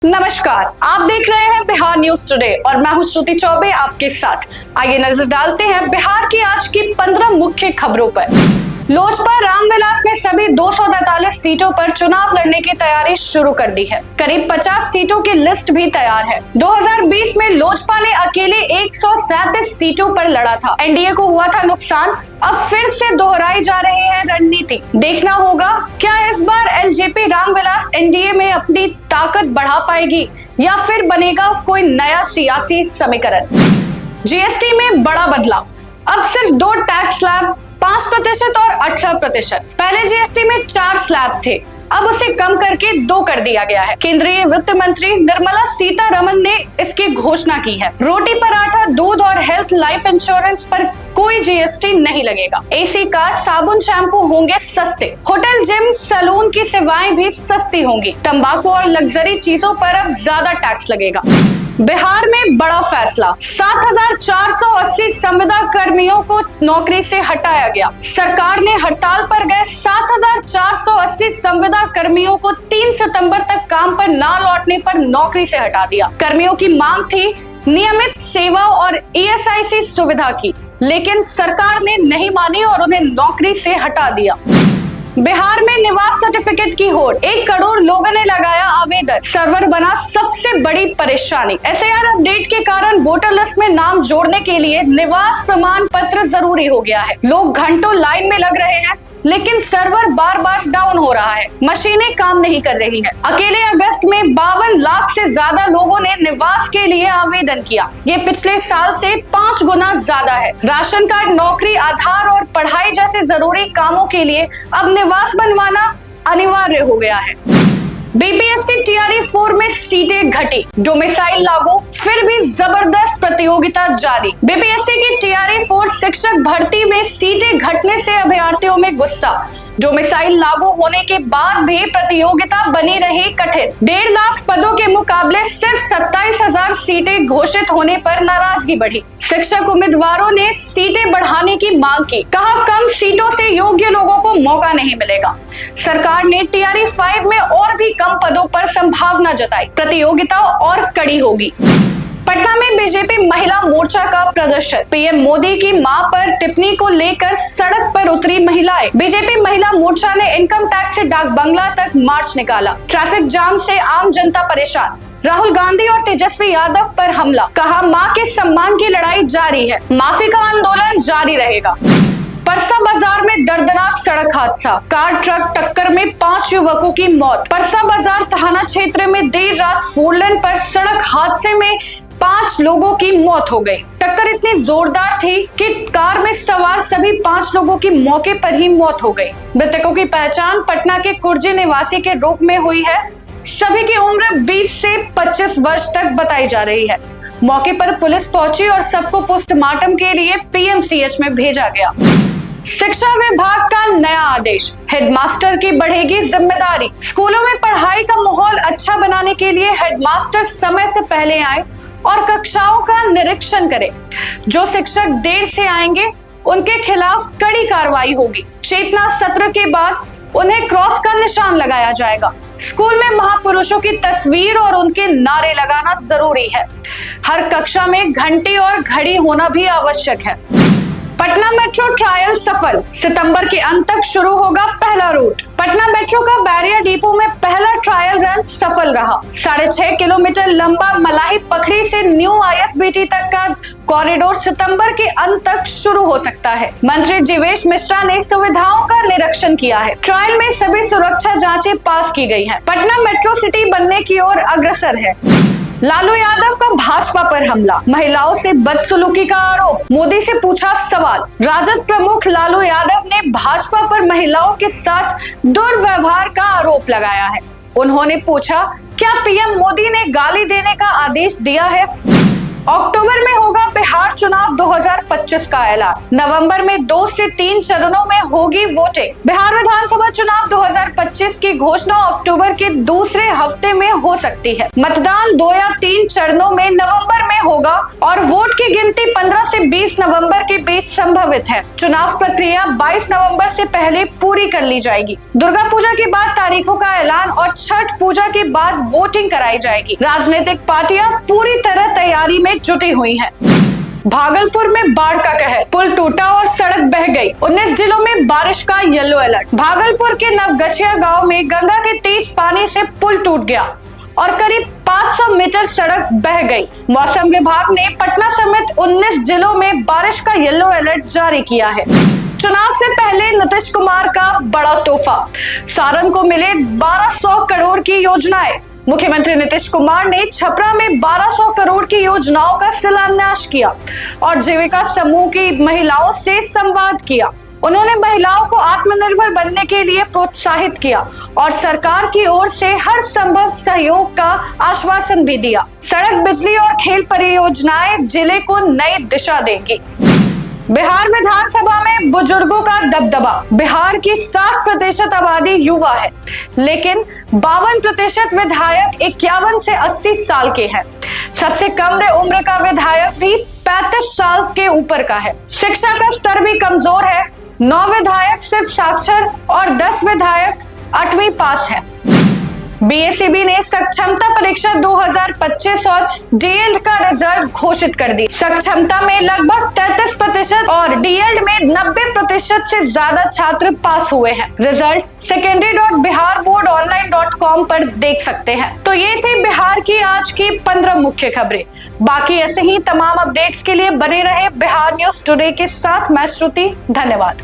नमस्कार, आप देख रहे हैं बिहार न्यूज टुडे और मैं हूं श्रुति चौबे आपके साथ। आइए नजर डालते हैं बिहार की आज की 15 मुख्य खबरों पर। लोजपा रामविलास ने सभी 243 सीटों पर चुनाव लड़ने की तैयारी शुरू कर दी है। करीब 50 सीटों की लिस्ट भी तैयार है। 2020 में लोजपा ने अकेले 137 सीटों पर लड़ा था। एनडीए को हुआ था नुकसान। अब फिर से दोहराई जा रही है रणनीति। देखना होगा क्या इस बार एलजेपी रामविलास एनडीए में अपनी ताकत बढ़ा पाएगी या फिर बनेगा कोई नया सियासी समीकरण। जीएसटी में बड़ा बदलाव। अब सिर्फ 2 टैक्स स्लैब 5% और 18%। पहले जीएसटी में 4 स्लैब थे, अब उसे कम करके 2 कर दिया गया है। केंद्रीय वित्त मंत्री निर्मला सीतारमण ने इसकी घोषणा की है। रोटी, पराठा, दूध और हेल्थ लाइफ इंश्योरेंस पर कोई जीएसटी नहीं लगेगा। एसी कार, साबुन, शैम्पू होंगे सस्ते। होटल, जिम, सैलून की सेवाएं भी सस्ती होंगी। तंबाकू और लग्जरी चीजों पर अब ज्यादा टैक्स लगेगा। बिहार में बड़ा फैसला। 7,480 संविदा कर्मियों को नौकरी से हटाया गया। सरकार ने हड़ताल पर गए 7,480 संविदा कर्मियों को 3 सितंबर तक काम पर ना लौटने पर नौकरी से हटा दिया। कर्मियों की मांग थी नियमित सेवा और ईएसआईसी सुविधा की, लेकिन सरकार ने नहीं मानी और उन्हें नौकरी से हटा दिया। बिहार में निवास सर्टिफिकेट की होड़। 1 करोड़ लोगों ने लगाया आवेदन। सर्वर बना सबसे बड़ी परेशानी। एसआईआर अपडेट के कारण वोटर लिस्ट में नाम जोड़ने के लिए निवास प्रमाण पत्र जरूरी हो गया है। लोग घंटों लाइन में लग रहे हैं, लेकिन सर्वर बार बार डाउन हो रहा है। मशीनें काम नहीं कर रही हैं। अकेले अगस्त में 52 लाख से ज्यादा लोगों ने निवास के लिए आवेदन किया। ये पिछले साल से 5 गुना ज्यादा है। राशन कार्ड, नौकरी, आधार और पढ़ाई जैसे जरूरी कामों के लिए अब निवास बनवाना अनिवार्य हो गया है। बीपीएससी टीआरई 4 में सीटें घटी, डोमिसाइल लागू, फिर भी जबरदस्त प्रतियोगिता जारी। बीपीएससी की टीआरई 4 शिक्षक भर्ती में सीटें घटने से अभ्यर्थियों में गुस्सा। डोमिसाइल लागू होने के बाद भी प्रतियोगिता बनी रही कठिन। 1.5 लाख पदों के मुकाबले सिर्फ 27,000 सीटें घोषित होने पर नाराजगी बढ़ी। शिक्षक उम्मीदवारों ने सीटें बढ़ाने की मांग की। कहा कम सीटों से योग्य लोगों को मौका नहीं मिलेगा। सरकार ने टीआरई 5 में और भी कम पदों पर संभावना जताई। प्रतियोगिता और कड़ी होगी। पटना में बीजेपी महिला मोर्चा का प्रदर्शन। पीएम मोदी की मां पर टिप्पणी को लेकर सड़क पर उतरी महिलाएं। बीजेपी महिला मोर्चा ने इनकम टैक्स से डाक बंगला तक मार्च निकाला। ट्रैफिक जाम से आम जनता परेशान। राहुल गांधी और तेजस्वी यादव पर हमला। कहा मां के सम्मान की लड़ाई जारी है, माफी का आंदोलन जारी रहेगा। परसा बाजार में दर्दनाक सड़क हादसा। कार ट्रक टक्कर में 5 युवकों की मौत। परसा बाजार थाना क्षेत्र में देर रात 4 लेन पर सड़क हादसे में 5 लोगों की मौत हो गई। टक्कर इतनी जोरदार थी कि कार में सवार सभी 5 लोगों की मौके पर ही मौत हो गई। मृतकों की पहचान पटना के कुर्जी निवासी के रूप में हुई है। सभी की उम्र 20 से 25 वर्ष तक बताई जा रही है। मौके पर पुलिस पहुंची और सबको पोस्टमार्टम के लिए पीएमसीएच में भेजा गया। शिक्षा विभाग का नया आदेश। हेडमास्टर की बढ़ेगी जिम्मेदारी। स्कूलों में पढ़ाई का माहौल अच्छा बनाने के लिए हेडमास्टर समय से पहले आए और कक्षाओं का निरीक्षण करें। जो शिक्षक देर से आएंगे उनके खिलाफ कड़ी कार्रवाई होगी। चेतना सत्र के बाद उन्हें क्रॉस का निशान लगाया जाएगा। स्कूल में महापुरुषों की तस्वीर और उनके नारे लगाना जरूरी है। हर कक्षा में घंटी और घड़ी होना भी आवश्यक है। पटना मेट्रो ट्रायल सफल। सितंबर के अंत तक शुरू होगा पहला रूट। पटना मेट्रो का बैरिया डिपो में पहला ट्रायल रन सफल रहा। 6.5 किलोमीटर लंबा मलाही पखड़ी से न्यू आईएसबीटी तक का कॉरिडोर सितंबर के अंत तक शुरू हो सकता है। मंत्री जीवेश मिश्रा ने सुविधाओं का निरीक्षण किया है। ट्रायल में सभी सुरक्षा जांचें पास की गई हैं। पटना मेट्रो सिटी बनने की ओर अग्रसर है। लालू यादव का भाजपा पर हमला। महिलाओं से बदसलूकी का आरोप। मोदी से पूछा सवाल। राजद प्रमुख लालू यादव ने भाजपा पर महिलाओं के साथ दुर्व्यवहार का आरोप लगाया है। उन्होंने पूछा क्या पीएम मोदी ने गाली देने का आदेश दिया है। अक्टूबर में होगा बिहार चुनाव 2025 का ऐलान। नवंबर में 2 से 3 चरणों में होगी वोटिंग। बिहार विधानसभा चुनाव 2025 की घोषणा अक्टूबर के दूसरे हफ्ते में हो सकती है। मतदान 2 या 3 चरणों में नवंबर में होगा और वोट की गिनती 15 से 20 नवंबर के बीच संभवित है। चुनाव प्रक्रिया 22 नवंबर से पहले पूरी कर ली जाएगी। दुर्गा पूजा के बाद तारीखों का ऐलान और छठ पूजा के बाद वोटिंग कराई जाएगी। राजनीतिक पार्टियां पूरी तरह तैयारी में जुटी हुई हैं। भागलपुर में बाढ़ का कहर, पुल टूटा और सड़क बह गई। 19 जिलों में बारिश का येलो अलर्ट। भागलपुर के नवगछिया गांव में गंगा के तेज पानी से पुल टूट गया और करीब 500 मीटर सड़क बह गई। मौसम विभाग ने पटना समेत 19 जिलों में बारिश का येलो अलर्ट जारी किया है। चुनाव से पहले नीतीश कुमार का बड़ा तोहफा, सारण को मिले 1200 करोड़ की योजनाएं। मुख्यमंत्री नीतीश कुमार ने छपरा में 1200 करोड़ की योजनाओं का शिलान्यास किया और जीविका समूह की महिलाओं से संवाद किया। उन्होंने महिलाओं को आत्मनिर्भर बनने के लिए प्रोत्साहित किया और सरकार की ओर से हर संभव सहयोग का आश्वासन भी दिया। सड़क, बिजली और खेल परियोजनाएं जिले को नई दिशा देंगी। बिहार विधानसभा में बुजुर्गों का दबदबा। बिहार की 60% आबादी युवा है, लेकिन 52% विधायक 51 से 80 साल के हैं। सबसे कम उम्र का विधायक भी 35 साल के ऊपर का है। शिक्षा का स्तर भी कमजोर है। 9 विधायक सिर्फ साक्षर और 10 विधायक 8वीं पास है। बीएसईबी ने सक्षमता परीक्षा 2025 और डीएलएड का रिजल्ट घोषित कर दी। सक्षमता में लगभग 33% और डीएलएड में 90% से ज्यादा छात्र पास हुए हैं। रिजल्ट secondary.biharboardonline.com पर देख सकते हैं। तो ये थी बिहार की आज की 15 मुख्य खबरें। बाकी ऐसे ही तमाम अपडेट्स के लिए बने रहे बिहार न्यूज टुडे के साथ। मैं श्रुति, धन्यवाद।